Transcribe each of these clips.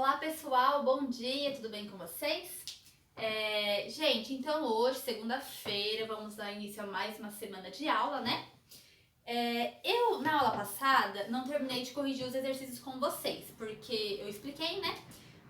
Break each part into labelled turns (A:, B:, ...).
A: Olá pessoal, bom dia, tudo bem com vocês? Gente, então hoje, segunda-feira, vamos dar início a mais uma semana de aula, né? Eu, na aula passada, não terminei de corrigir os exercícios com vocês, porque eu expliquei, né,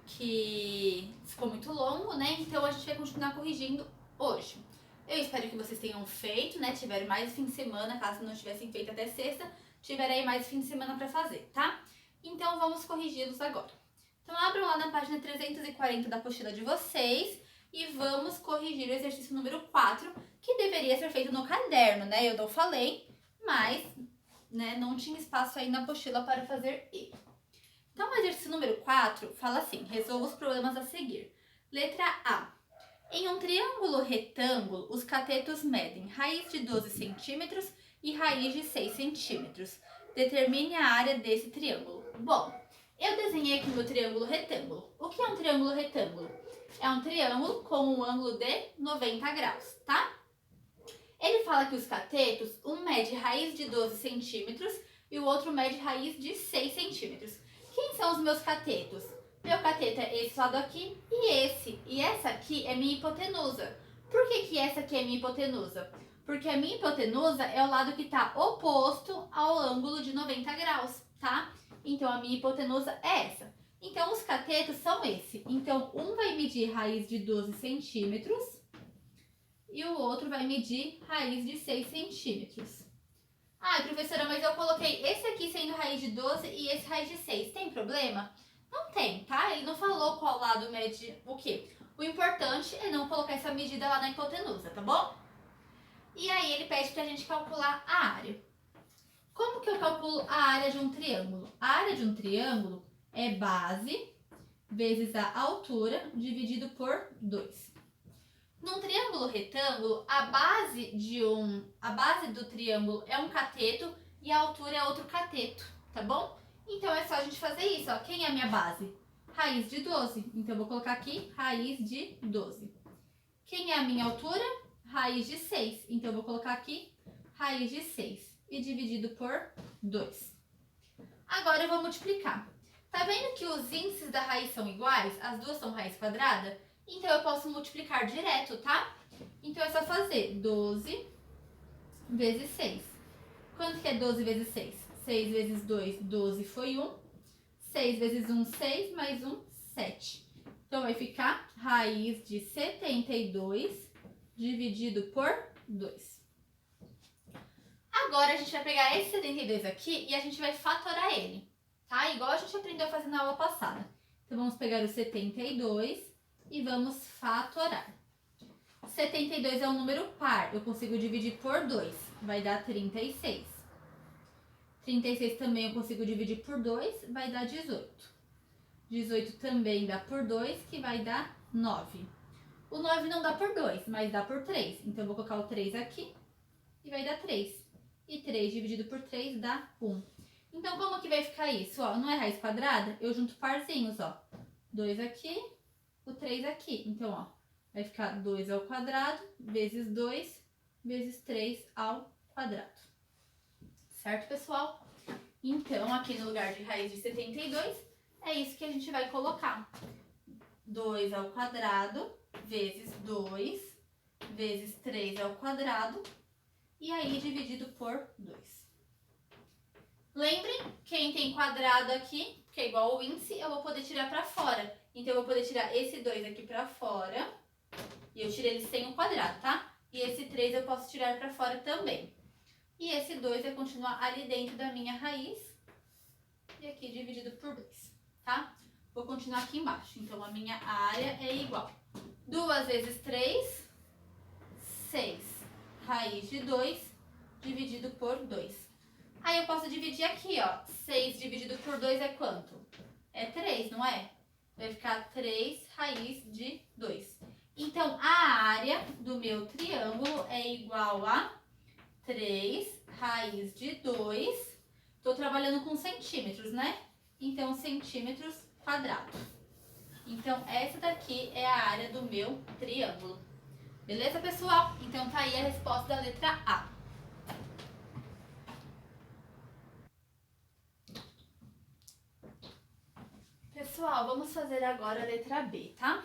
A: que ficou muito longo, né? Então a gente vai continuar corrigindo hoje. Eu espero que vocês tenham feito, né? Tiveram mais fim de semana, caso não tivessem feito até sexta, tiveram aí mais fim de semana para fazer, tá? Então vamos corrigi-los agora. Então abram lá na página 340 da apostila de vocês e vamos corrigir o exercício número 4, que deveria ser feito no caderno, né? Eu não falei, mas né, não tinha espaço aí na apostila para fazer ele. Então o exercício número 4 fala assim: resolva os problemas a seguir. Letra A. Em um triângulo retângulo, os catetos medem raiz de 12 centímetros e raiz de 6 centímetros. Determine a área desse triângulo. Bom, eu desenhei aqui o meu triângulo retângulo. O que é um triângulo retângulo? É um triângulo com um ângulo de 90 graus, tá? Ele fala que os catetos, um mede raiz de 12 centímetros e o outro mede raiz de 6 centímetros. Quem são os meus catetos? Meu cateto é esse lado aqui e esse. E essa aqui é minha hipotenusa. Por que essa aqui é minha hipotenusa? Porque a minha hipotenusa é o lado que está oposto ao ângulo de 90 graus, tá? Então, a minha hipotenusa é essa. Então, os catetos são esse. Então, um vai medir raiz de 12 centímetros e o outro vai medir raiz de 6 centímetros. Ah, professora, mas eu coloquei esse aqui sendo raiz de 12 e esse raiz de 6. Tem problema? Não tem, tá? Ele não falou qual lado mede o quê. O importante é não colocar essa medida lá na hipotenusa, tá bom? E aí ele pede pra gente calcular a área. Como que eu calculo a área de um triângulo? A área de um triângulo é base vezes a altura dividido por 2. Num triângulo retângulo, a base do triângulo é um cateto e a altura é outro cateto, tá bom? Então é só a gente fazer isso, ó. Quem é a minha base? Raiz de 12. Então eu vou colocar aqui raiz de 12. Quem é a minha altura? Raiz de 6. Então eu vou colocar aqui raiz de 6 e dividido por 2. Agora eu vou multiplicar. Tá vendo que os índices da raiz são iguais? As duas são raiz quadrada? Então eu posso multiplicar direto, tá? Então é só fazer 12 vezes 6. Quanto que é 12 vezes 6? 6 vezes 2, 12 foi 1. 6 vezes 1, 6, mais 1, 7. Então vai ficar raiz de 72 dividido por 2. Agora a gente vai pegar esse 72 aqui e a gente vai fatorar ele, tá? Igual a gente aprendeu a fazer na aula passada. Então vamos pegar o 72 e vamos fatorar. 72 é um número par, eu consigo dividir por 2, vai dar 36. 36 também eu consigo dividir por 2, vai dar 18. 18 também dá por 2, que vai dar 9. O 9 não dá por 2, mas dá por 3. Então eu vou colocar o 3 aqui e vai dar 3. E 3 dividido por 3 dá 1. Então como que vai ficar isso? Ó, não é raiz quadrada? Eu junto parzinhos, ó. 2 aqui, o 3 aqui. Então, ó, vai ficar 2 ao quadrado vezes 2 vezes 3 ao quadrado. Certo, pessoal? Então, aqui no lugar de raiz de 72, é isso que a gente vai colocar. 2 ao quadrado vezes 2 vezes 3 ao quadrado e aí dividido por 2. Lembrem, quem tem quadrado aqui, que é igual ao índice, eu vou poder tirar para fora. Então, eu vou poder tirar esse 2 aqui para fora. E eu tirei ele sem o quadrado, tá? E esse 3 eu posso tirar para fora também. E esse 2 vai continuar ali dentro da minha raiz. E aqui dividido por 2, tá? Vou continuar aqui embaixo. Então, a minha área é igual. 2 vezes 3, 6. Raiz de 2 dividido por 2. Aí eu posso dividir aqui, ó. 6 dividido por 2 é quanto? É 3, não é? Vai ficar 3 raiz de 2. Então, a área do meu triângulo é igual a 3 raiz de 2. Estou trabalhando com centímetros, né? Então, centímetros quadrados. Então, essa daqui é a área do meu triângulo. Beleza, pessoal? Então, tá aí a resposta da letra A. Pessoal, vamos fazer agora a letra B, tá?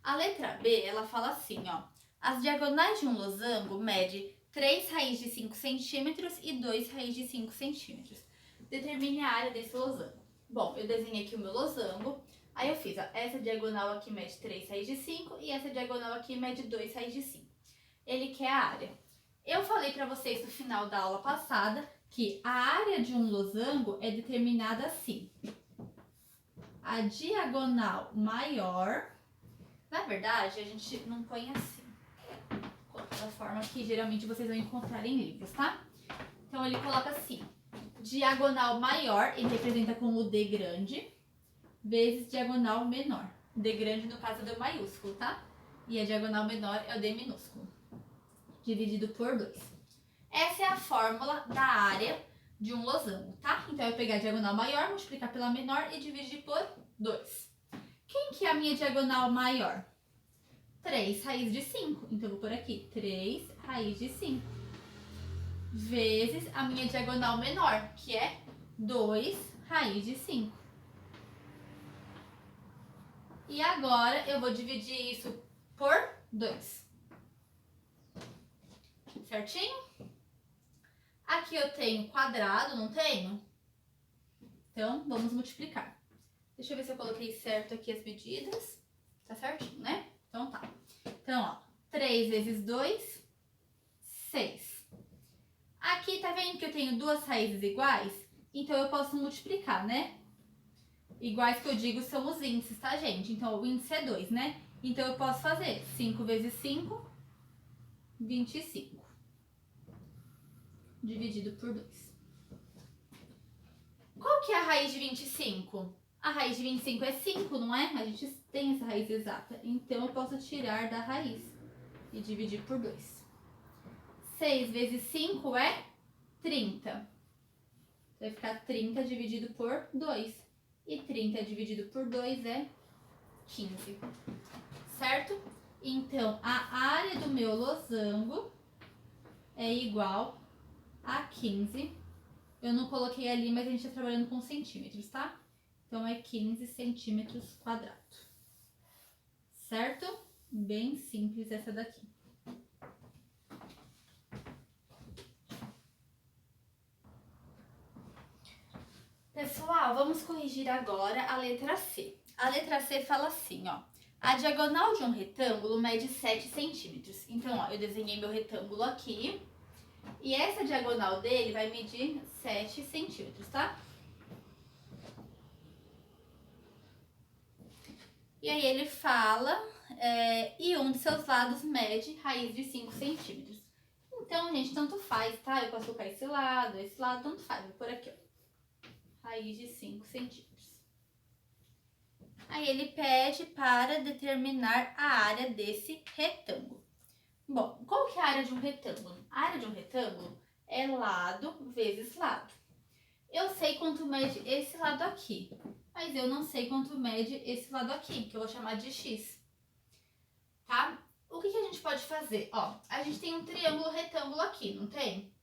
A: A letra B, ela fala assim, ó. As diagonais de um losango mede 3 raiz de 5 centímetros e 2 raiz de 5 centímetros. Determine a área desse losango. Bom, eu desenhei aqui o meu losango. Aí eu fiz, ó, essa diagonal aqui mede 3 raiz de 5 e essa diagonal aqui mede 2 raiz de 5. Ele quer a área. Eu falei pra vocês no final da aula passada que a área de um losango é determinada assim. A diagonal maior, na verdade, a gente não põe assim, da forma que geralmente vocês vão encontrar em livros, tá? Então ele coloca assim, diagonal maior, ele representa com o D grande, vezes diagonal menor. D grande no caso é D maiúsculo, tá? E a diagonal menor é o D minúsculo, dividido por 2. Essa é a fórmula da área de um losango, tá? Então eu vou pegar a diagonal maior, multiplicar pela menor e dividir por 2. Quem que é a minha diagonal maior? 3 raiz de 5. Então eu vou por aqui, 3 raiz de 5. Vezes a minha diagonal menor, que é 2 raiz de 5. E agora eu vou dividir isso por 2. Certinho? Aqui eu tenho quadrado, não tenho? Então, vamos multiplicar. Deixa eu ver se eu coloquei certo aqui as medidas. Tá certinho, né? Então tá. Então, ó, 3 vezes 2, 6. Aqui, tá vendo que eu tenho duas raízes iguais? Então, eu posso multiplicar, né? Iguais que eu digo são os índices, tá, gente? Então, o índice é 2, né? Então, eu posso fazer 5 vezes 5, 25. Dividido por 2. Qual que é a raiz de 25? A raiz de 25 é 5, não é? A gente tem essa raiz exata. Então, eu posso tirar da raiz e dividir por 2. 6 vezes 5 é 30. Vai ficar 30 dividido por 2. E 30 dividido por 2 é 15. Certo? Então, a área do meu losango é igual a 15. Eu não coloquei ali, mas a gente está trabalhando com centímetros, tá? Então, é 15 centímetros quadrados. Certo? Bem simples essa daqui. Pessoal, vamos corrigir agora a letra C. A letra C fala assim, ó. A diagonal de um retângulo mede 7 centímetros. Então, ó, eu desenhei meu retângulo aqui. E essa diagonal dele vai medir 7 centímetros, tá? E aí ele fala, e um de seus lados mede raiz de 5 centímetros. Então, gente, tanto faz, tá? Eu posso colocar esse lado, tanto faz. Vou por aqui, ó. Raiz de 5 centímetros. Aí ele pede para determinar a área desse retângulo. Bom, qual que é a área de um retângulo? A área de um retângulo é lado vezes lado. Eu sei quanto mede esse lado aqui, mas eu não sei quanto mede esse lado aqui, que eu vou chamar de x. Tá? O que a gente pode fazer? Ó, a gente tem um triângulo retângulo aqui, não tem?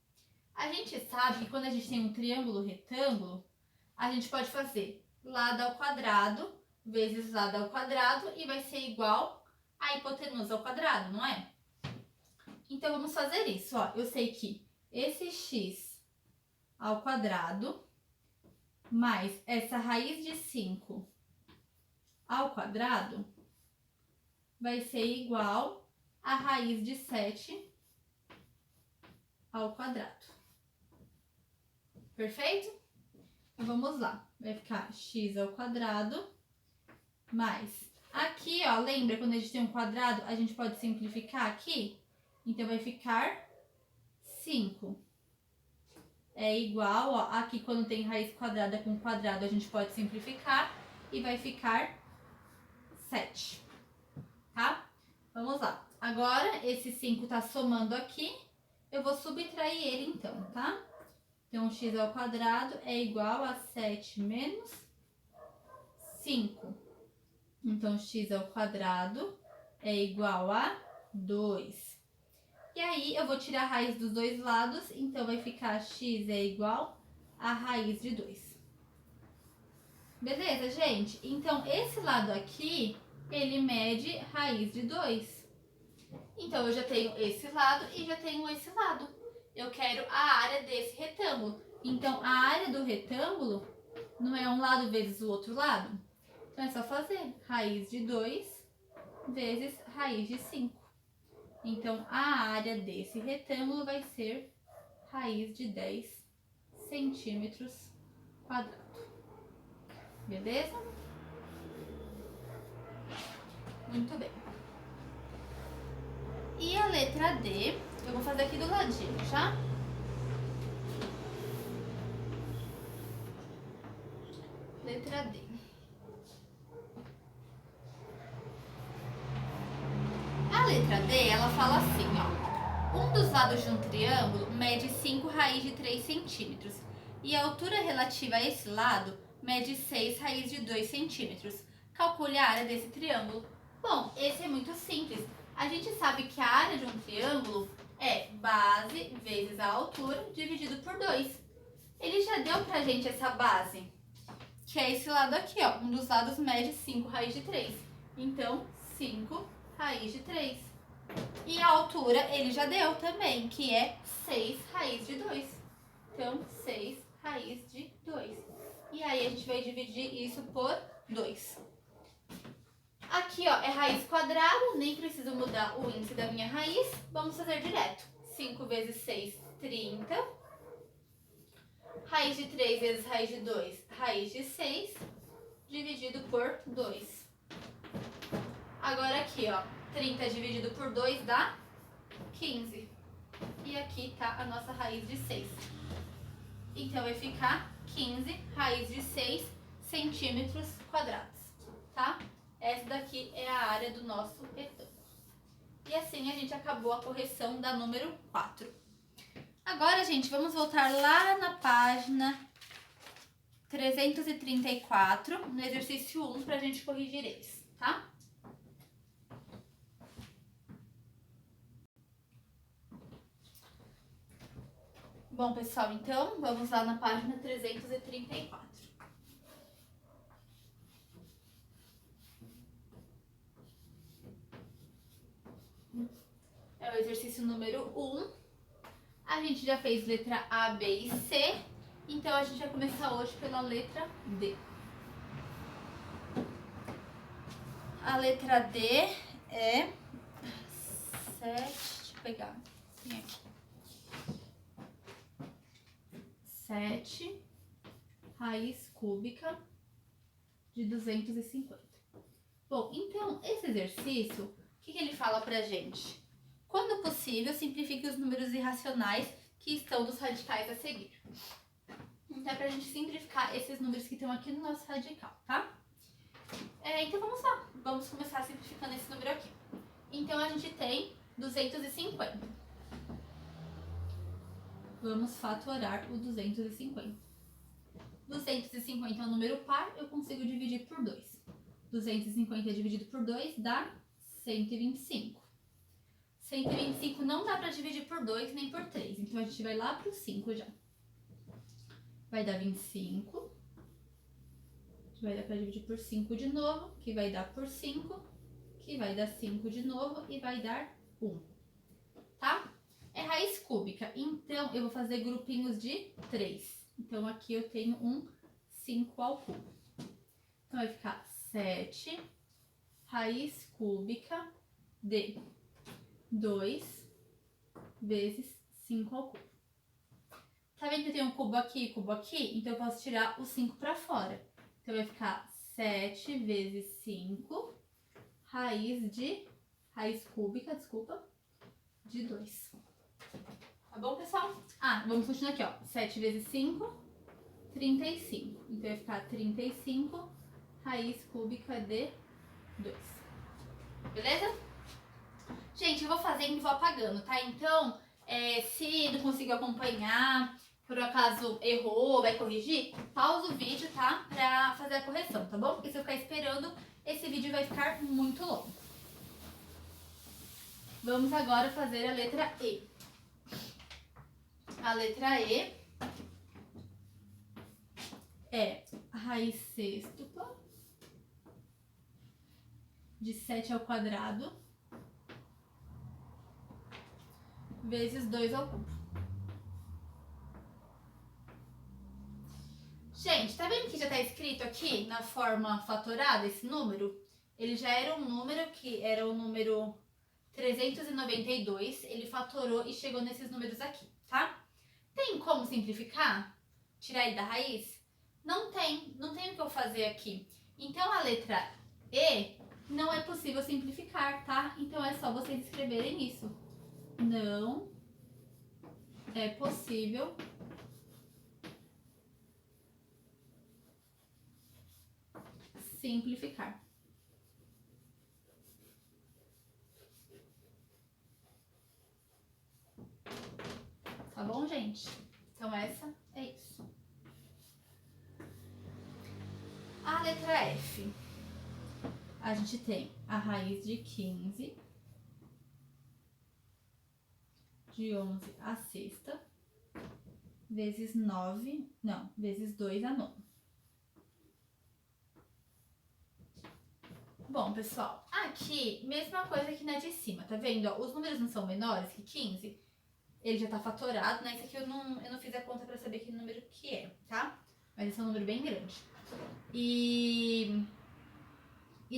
A: A gente sabe que quando a gente tem um triângulo retângulo, a gente pode fazer lado ao quadrado vezes lado ao quadrado e vai ser igual a hipotenusa ao quadrado, não é? Então, vamos fazer isso, ó. Eu sei que esse x ao quadrado mais essa raiz de 5 ao quadrado vai ser igual a raiz de 7 ao quadrado. Perfeito? Então, vamos lá. Vai ficar x ao quadrado mais... Aqui, ó, lembra quando a gente tem um quadrado, a gente pode simplificar aqui? Então, vai ficar 5. É igual, ó, aqui quando tem raiz quadrada com quadrado, a gente pode simplificar e vai ficar 7, tá? Vamos lá. Agora, esse 5 tá somando aqui, eu vou subtrair ele então, tá? Então, x ao quadrado é igual a 7 menos 5. Então, x ao quadrado é igual a 2. E aí, eu vou tirar a raiz dos dois lados, então vai ficar x é igual a raiz de 2. Beleza, gente? Então, esse lado aqui, ele mede raiz de 2. Então, eu já tenho esse lado e já tenho esse lado. Eu quero a área desse retângulo. Então, a área do retângulo não é um lado vezes o outro lado? Então, é só fazer raiz de 2 vezes raiz de 5. Então, a área desse retângulo vai ser raiz de 10 centímetros quadrados. Beleza? Muito bem. E a letra D, eu vou fazer aqui do ladinho, tá? Letra D. A letra D, ela fala assim, ó. Um dos lados de um triângulo mede 5 raiz de 3 centímetros. E a altura relativa a esse lado mede 6 raiz de 2 centímetros. Calcule a área desse triângulo. Bom, esse é muito simples. A gente sabe que a área de um triângulo é base vezes a altura dividido por 2. Ele já deu pra gente essa base, que é esse lado aqui, ó. Um dos lados mede 5 raiz de 3. Então, 5 raiz de 3. E a altura ele já deu também, que é 6 raiz de 2. Então, 6 raiz de 2. E aí a gente vai dividir isso por 2. Aqui, ó, é raiz quadrada, nem preciso mudar o índice da minha raiz. Vamos fazer direto. 5 vezes 6, 30. Raiz de 3 vezes raiz de 2, raiz de 6, dividido por 2. Agora aqui, ó, 30 dividido por 2 dá 15. E aqui tá a nossa raiz de 6. Então, vai ficar 15 raiz de 6 centímetros quadrados, tá? Essa daqui é a área do nosso retângulo. E assim a gente acabou a correção da número 4. Agora, gente, vamos voltar lá na página 334, no exercício 1, pra gente corrigir eles, tá? Bom, pessoal, então, vamos lá na página 334. É o exercício número 1. A gente já fez letra A, B e C, então a gente vai começar hoje pela letra D. A letra D é 7, deixa eu pegar assim aqui. 7 raiz cúbica de 250. Bom, então esse exercício, o que ele fala pra gente? Quando possível, simplifique os números irracionais que estão dos radicais a seguir. Então é pra gente simplificar esses números que estão aqui no nosso radical, tá? Então vamos lá, vamos começar simplificando esse número aqui. Então a gente tem 250. Vamos fatorar o 250. 250 é um número par, eu consigo dividir por 2. 250 dividido por 2 dá 125. 125 não dá para dividir por 2 nem por 3, então a gente vai lá para o 5 já. Vai dar 25. A gente vai dar para dividir por 5 de novo, que vai dar por 5, que vai dar 5 de novo e vai dar 1. Tá? É raiz cúbica, então eu vou fazer grupinhos de 3. Então aqui eu tenho um 5 ao cubo. Então vai ficar 7 raiz cúbica de 2 vezes 5 ao cubo. Tá vendo que eu tenho um cubo aqui e cubo aqui? Então eu posso tirar o 5 para fora. Então vai ficar 7 vezes 5 raiz cúbica, desculpa, de 2. Tá bom, pessoal? Vamos continuar aqui, ó. 7 vezes 5, 35. Então vai ficar 35 raiz cúbica de 2. Beleza? Gente, eu vou fazendo e vou apagando, tá? Então, se não conseguir acompanhar, por acaso errou, vai corrigir, pausa o vídeo, tá? Pra fazer a correção, tá bom? Porque se eu ficar esperando, esse vídeo vai ficar muito longo. Vamos agora fazer a letra E. A letra E é a raiz sextupla de 7 ao quadrado vezes 2 ao cubo. Gente, tá vendo que já tá escrito aqui na forma fatorada esse número? Ele já era um número que era o número 392, ele fatorou e chegou nesses números aqui, tá? Tem como simplificar? Tirar ele da raiz? Não tem o que eu fazer aqui. Então a letra E não é possível simplificar, tá? Então é só vocês escreverem isso. Não é possível simplificar. Tá bom, gente? Então essa é isso. A letra F. A gente tem a raiz de 15 de 11 a sexta vezes 9, não, vezes 2 a nona. Bom, pessoal, aqui, mesma coisa que na de cima, tá vendo? Ó, os números não são menores que 15, ele já tá fatorado, né? Isso aqui eu não fiz a conta pra saber que número que é, tá? Mas esse é um número bem grande. E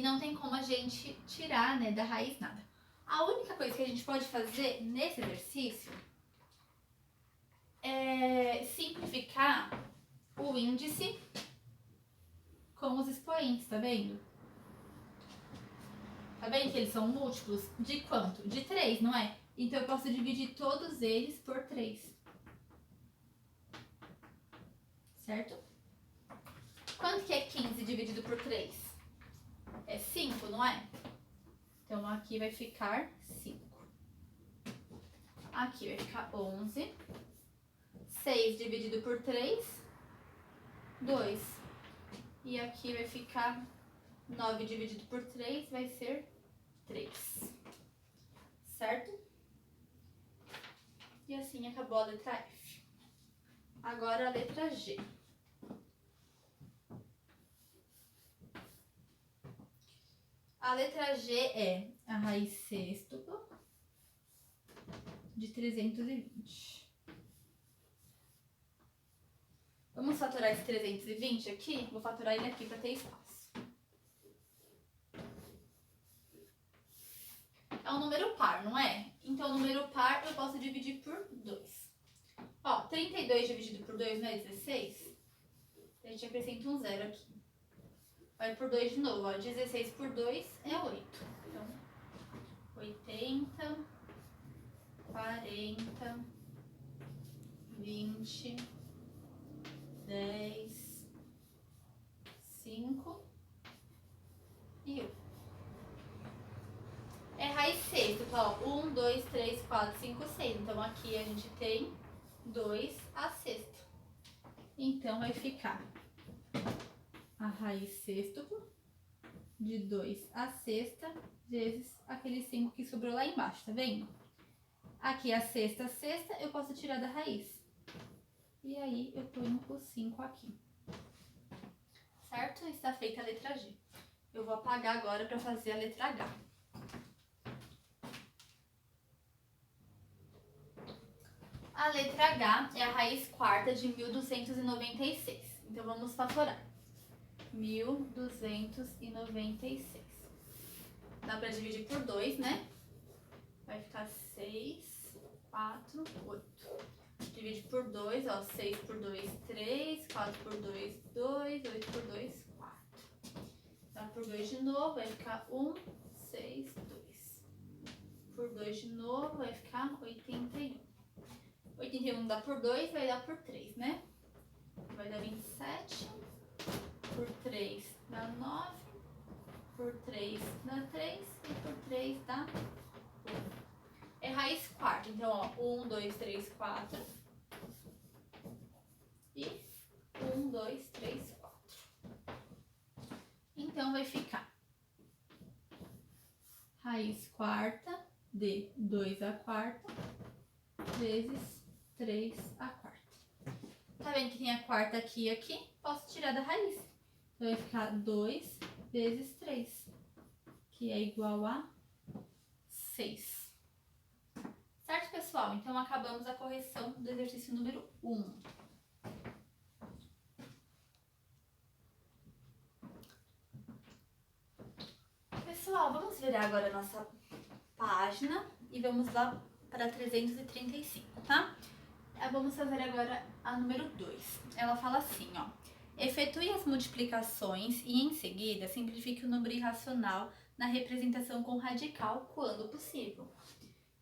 A: não tem como a gente tirar, né, da raiz nada. A única coisa que a gente pode fazer nesse exercício é simplificar o índice com os expoentes, tá vendo? Tá vendo que eles são múltiplos? De quanto? De 3, não é? Então eu posso dividir todos eles por 3. Certo? Quanto que é 15 dividido por 3? É 5, não é? Então aqui vai ficar 5. Aqui vai ficar 11. 6 dividido por 3, 2. E aqui vai ficar 9 dividido por 3, vai ser 3. Certo? E assim acabou a letra F. Agora a letra G. A letra G é a raiz sextupla de 320. Vamos fatorar esse 320 aqui? Vou fatorar ele aqui para ter espaço. É um número par, não é? Então, o número par eu posso dividir por 2. Ó, 32 dividido por 2 não é 16? A gente acrescenta um zero aqui. Vai por 2 de novo, ó. 16 por 2 é 8. Então, 80, 40, 20, 10, 5 e 1. É raiz sexta, ó. 1, 2, 3, 4, 5, 6. Então, aqui a gente tem 2 a sexta. Então, vai ficar a raiz sextupla de 2 a sexta vezes aquele 5 que sobrou lá embaixo, tá vendo? Aqui a sexta, eu posso tirar da raiz. E aí, eu ponho o 5 aqui. Certo? Está feita a letra G. Eu vou apagar agora para fazer a letra H. A letra H é a raiz quarta de 1296. Então, vamos fatorar. 1296. Dá para dividir por 2, né? Vai ficar 6, 4, 8. Divide por 2, ó. 6 por 2, 3. 4 por 2, 2. 8 por 2, 4. Dá por 2 de novo, vai ficar 1, 6, 2. Por 2 de novo, vai ficar 81. 81 dá por 2, vai dar por 3, né? Vai dar 27. Por 3 dá 9. Por 3 dá 3. E por 3 dá 1. É raiz quarta. Então, ó, 1, 2, 3, 4. E 1, 2, 3, 4. Então, vai ficar raiz quarta de 2 à quarta vezes 3 à quarta. Tá vendo que tem a quarta aqui e aqui? Posso tirar da raiz. Então, vai ficar 2 vezes 3, que é igual a 6. Certo, pessoal? Então, acabamos a correção do exercício número 1. Pessoal, vamos virar agora a nossa página e vamos lá para 335, tá? Vamos fazer agora a número 2. Ela fala assim, ó. Efetue as multiplicações e, em seguida, simplifique o número irracional na representação com radical quando possível.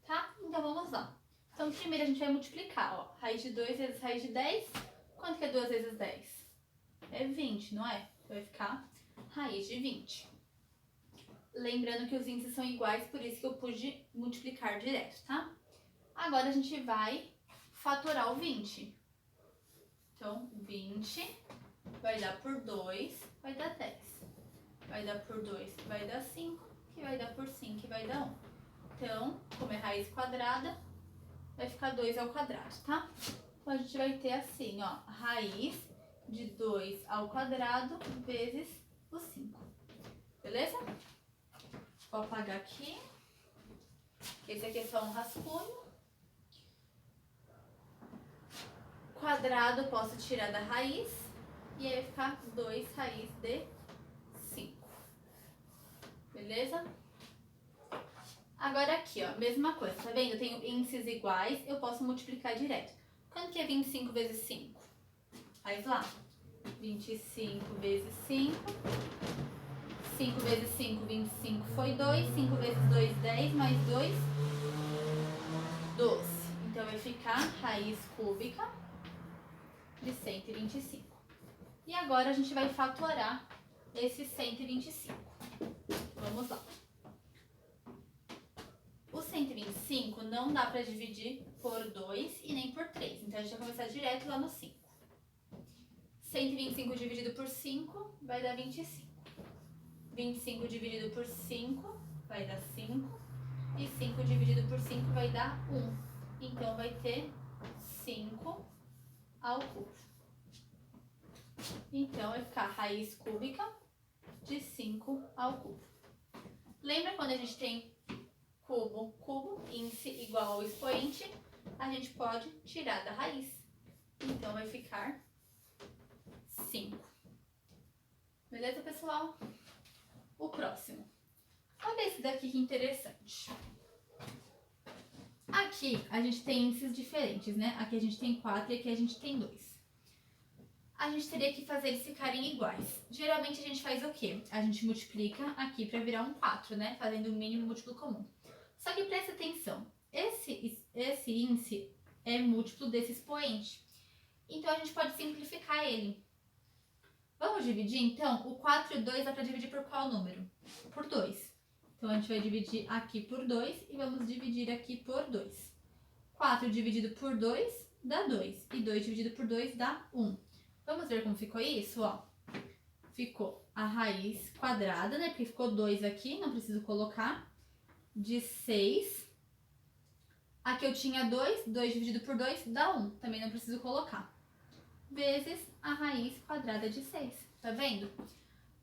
A: Tá? Então, vamos lá. Então, primeiro a gente vai multiplicar, ó. Raiz de 2 vezes raiz de 10. Quanto que é 2 vezes 10? É 20, não é? Então, vai ficar raiz de 20. Lembrando que os índices são iguais, por isso que eu pude multiplicar direto, tá? Agora, a gente vai fatorar o 20. Então, 20 vai dar por 2, vai dar 10. Vai dar por 2, vai dar 5, que vai dar por 5, que vai dar 1. Então, como é raiz quadrada, vai ficar 2 ao quadrado, tá? Então, a gente vai ter assim, ó, raiz de 2 ao quadrado vezes o 5. Beleza? Vou apagar aqui. Esse aqui é só um rascunho. Quadrado posso tirar da raiz. E aí vai ficar 2 raiz de 5. Beleza? Agora aqui, ó, mesma coisa, tá vendo? Eu tenho índices iguais, eu posso multiplicar direto. Quanto que é 25 vezes 5? Faz lá. 25 vezes 5. 5 vezes 5, 25 foi 2. 5 vezes 2, 10. Mais 2, 12. Então, vai ficar raiz cúbica de 125. E agora, a gente vai fatorar esse 125. Vamos lá. O 125 não dá para dividir por 2 e nem por 3. Então, a gente vai começar direto lá no 5. 125 dividido por 5 vai dar 25. 25 dividido por 5 vai dar 5. E 5 dividido por 5 vai dar 1. Então, vai ter 5 ao cubo. Então, vai ficar raiz cúbica de 5 ao cubo. Lembra quando a gente tem cubo, índice igual ao expoente, a gente pode tirar da raiz. Então, vai ficar 5. Beleza, pessoal? O próximo. Olha esse daqui que interessante. Aqui, a gente tem índices diferentes, né? Aqui a gente tem 4 e aqui a gente tem 2. A gente teria que fazer eles ficarem iguais. Geralmente, a gente faz o quê? A gente multiplica aqui para virar um 4, né? Fazendo o mínimo múltiplo comum. Só que presta atenção, esse índice é múltiplo desse expoente. Então, a gente pode simplificar ele. Vamos dividir, então? O 4 e o 2 dá para dividir por qual número? Por 2. Então, a gente vai dividir aqui por 2 e vamos dividir aqui por 2. 4 dividido por 2 dá 2. E 2 dividido por 2 dá 1. Vamos ver como ficou isso? Ó, ficou a raiz quadrada, né? Porque ficou 2 aqui, não preciso colocar. De 6. Aqui eu tinha 2. 2 dividido por 2 dá 1. Também não preciso colocar. Vezes a raiz quadrada de 6. Tá vendo?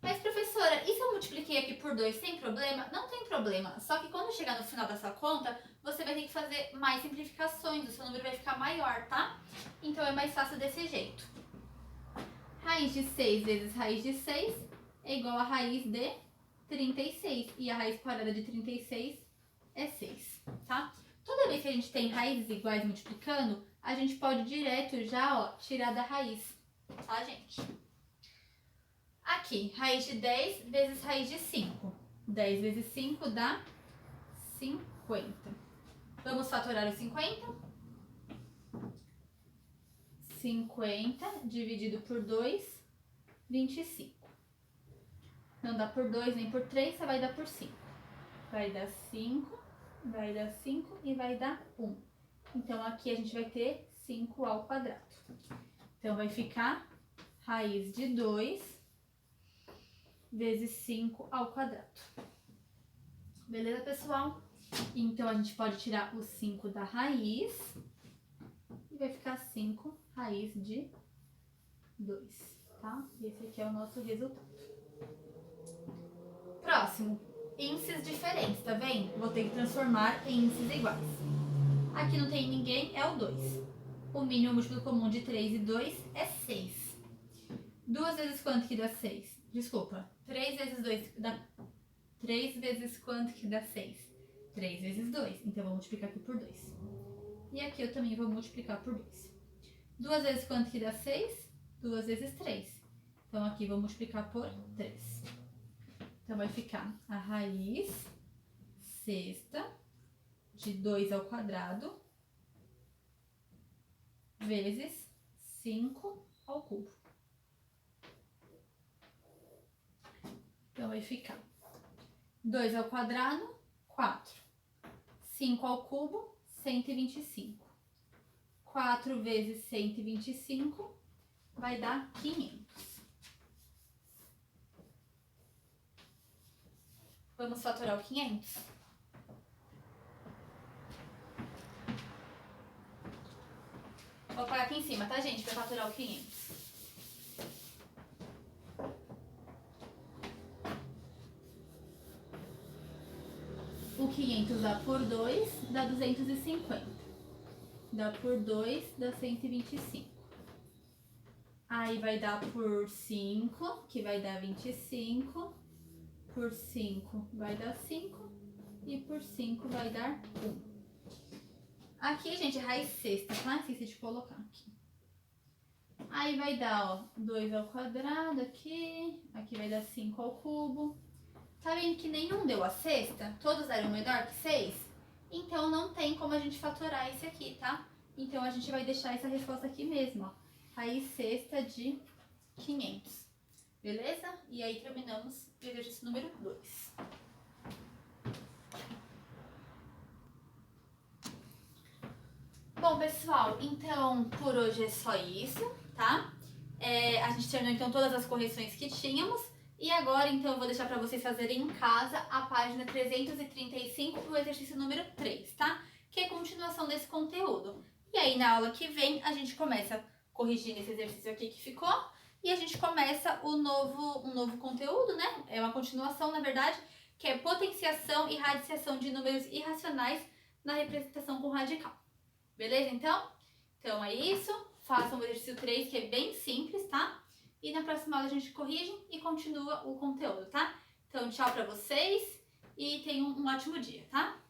A: Mas, professora, e se eu multipliquei aqui por 2, tem problema? Não tem problema. Só que quando chegar no final dessa conta, você vai ter que fazer mais simplificações. O seu número vai ficar maior, tá? Então, é mais fácil desse jeito. Raiz de 6 vezes raiz de 6 é igual a raiz de 36. E a raiz quadrada de 36 é 6, tá? Toda vez que a gente tem raízes iguais multiplicando, a gente pode direto já, ó, tirar da raiz, tá, gente? Aqui, raiz de 10 vezes raiz de 5. 10 vezes 5 dá 50. Vamos fatorar o 50? 50 dividido por 2, 25. Não dá por 2 nem por 3, só vai dar por 5. Vai dar 5, vai dar 5 e vai dar 1. Então, aqui a gente vai ter 5 ao quadrado. Então, vai ficar raiz de 2 vezes 5 ao quadrado. Beleza, pessoal? Então, a gente pode tirar o 5 da raiz e vai ficar 5 raiz de 2, tá? Esse aqui é o nosso resultado. Próximo, índices diferentes, tá vendo? Vou ter que transformar em índices iguais. Aqui não tem ninguém, é o 2. O mínimo múltiplo comum de 3 e 2 é 6. 2 vezes quanto que dá 6? Desculpa, 3 vezes 2 dá... 3 vezes quanto que dá 6? 3 vezes 2, então eu vou multiplicar aqui por 2. E aqui eu também vou multiplicar por 2. 2 vezes quanto que dá 6? 2 vezes 3. Então aqui vou multiplicar por 3. Então vai ficar a raiz sexta de 2 ao quadrado vezes 5 ao cubo. Então vai ficar 2 ao quadrado, 4. 5 ao cubo, 125. 4 vezes 125 vai dar 500. Vamos fatorar o 500? Vou apagar aqui em cima, tá, gente? Pra fatorar o 500. O 500 dá por 2, dá 250. Dá por 2, dá 125. Aí vai dar por 5, que vai dar 25. Por 5 vai dar 5. E por 5 vai dar 1. Aqui, gente, é raiz sexta, tá? Esqueci de colocar aqui. Aí vai dar, ó, 2 ao quadrado aqui. Aqui vai dar 5 ao cubo. Tá vendo que nenhum deu a sexta? Todos eram menor que 6? Então não tem como a gente fatorar esse aqui, tá? Então a gente vai deixar essa resposta aqui mesmo, ó. Raiz sexta de 500. Beleza? E aí terminamos o exercício número 2. Bom, pessoal, então por hoje é só isso, tá? A gente terminou então todas as correções que tínhamos. E agora, então, eu vou deixar para vocês fazerem em casa a página 335 e o exercício número 3, tá? Que é a continuação desse conteúdo. E aí, na aula que vem, a gente começa corrigindo esse exercício aqui que ficou. E a gente começa um novo conteúdo, né? É uma continuação, na verdade, que é potenciação e radiciação de números irracionais na representação com radical. Beleza, então? Então é isso. Façam o exercício 3, que é bem simples, tá? E na próxima aula a gente corrige e continua o conteúdo, tá? Então, tchau pra vocês e tenham um ótimo dia, tá?